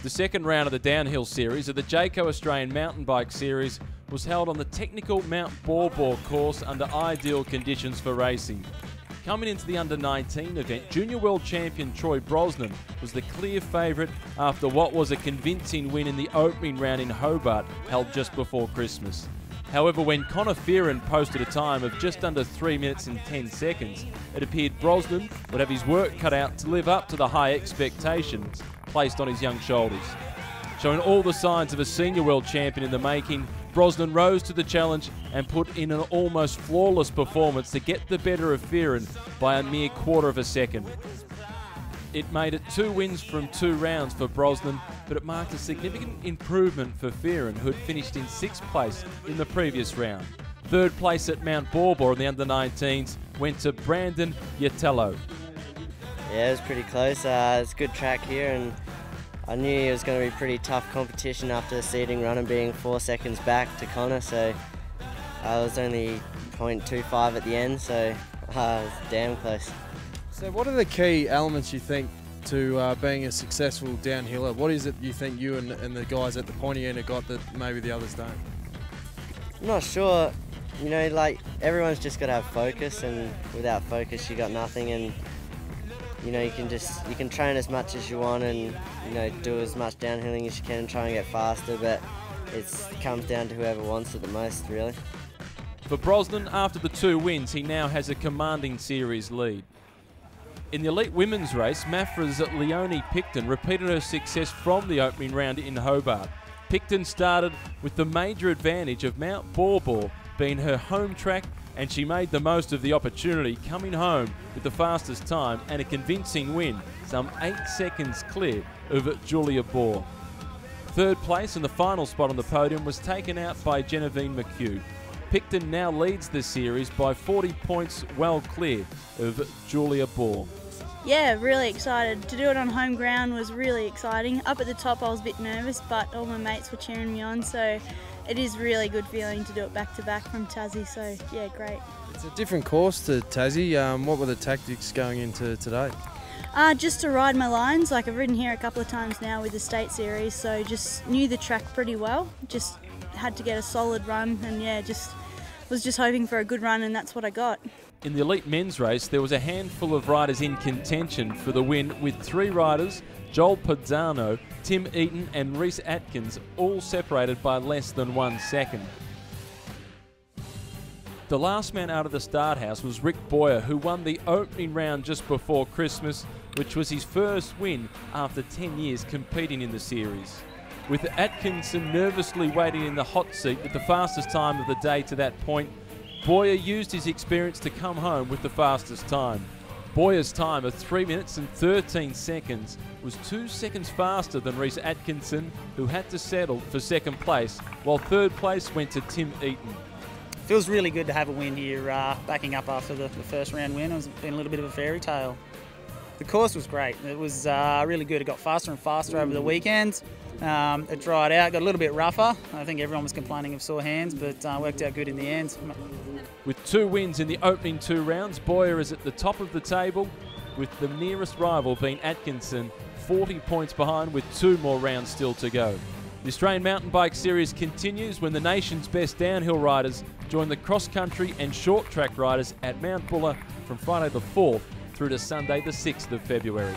The second round of the downhill series of the Jayco Australian Mountain Bike Series was held on the technical Mount Baw Baw course under ideal conditions for racing. Coming into the under-19 event, junior world champion Troy Brosnan was the clear favourite after what was a convincing win in the opening round in Hobart, held just before Christmas. However, when Connor Fearon posted a time of just under 3 minutes and 10 seconds, it appeared Brosnan would have his work cut out to live up to the high expectations placed on his young shoulders. Showing all the signs of a senior world champion in the making, Brosnan rose to the challenge and put in an almost flawless performance to get the better of Fearon by a mere quarter of a second. It made it 2 wins from 2 rounds for Brosnan, but it marked a significant improvement for Fearon, who had finished in 6th place in the previous round. 3rd place at Mount Baw Baw in the under-19s went to Brandon Yatello. Yeah, it was pretty close. It's a good track here, and I knew it was going to be pretty tough competition after the seeding run and being 4 seconds back to Connor, so I was only 0.25 at the end, so it was damn close. So what are the key elements you think to being a successful downhiller? What is it you think you and the guys at the pointy end have got that maybe the others don't? I'm not sure. You know, like, everyone's just got to have focus, and without focus you got nothing, and you know, you can train as much as you want and, you know, do as much downhilling as you can and try and get faster, but it comes down to whoever wants it the most, really. For Brosnan, after the 2 wins, he now has a commanding series lead. In the elite women's race, Mafra's Leonie Picton repeated her success from the opening round in Hobart. Picton started with the major advantage of Mount Baw Baw being her home track, and she made the most of the opportunity, coming home with the fastest time and a convincing win, some 8 seconds clear of Julia Baugh. 3rd place and the final spot on the podium was taken out by Genevieve McHugh. Picton now leads the series by 40 points, well clear of Julia Baugh. Yeah, really excited. To do it on home ground was really exciting. Up at the top I was a bit nervous, but all my mates were cheering me on, so it is really good feeling to do it back to back from Tassie, so yeah, great. It's a different course to Tassie. What were the tactics going into today? Just to ride my lines. Like, I've ridden here a couple of times now with the state series, so just knew the track pretty well. Just had to get a solid run, and yeah, was just hoping for a good run, and that's what I got. In the elite men's race, there was a handful of riders in contention for the win, with 3 riders, Joel Pizzano, Tim Eaton and Reese Atkins, all separated by less than 1 second. The last man out of the start house was Rick Boyer, who won the opening round just before Christmas, which was his first win after 10 years competing in the series. With Atkinson nervously waiting in the hot seat with the fastest time of the day to that point, Boyer used his experience to come home with the fastest time. Boyer's time of 3 minutes and 13 seconds was 2 seconds faster than Reese Atkinson, who had to settle for 2nd place, while 3rd place went to Tim Eaton. Feels really good to have a win here, backing up after the first round win. It's been a little bit of a fairy tale. The course was great. It was really good. It got faster and faster over the weekend. It dried out, got a little bit rougher. I think everyone was complaining of sore hands, but worked out good in the end. With 2 wins in the opening 2 rounds, Boyer is at the top of the table, with the nearest rival being Atkinson, 40 points behind with 2 more rounds still to go. The Australian Mountain Bike Series continues when the nation's best downhill riders join the cross-country and short-track riders at Mount Buller from Friday the 4th through to Sunday the 6th of February.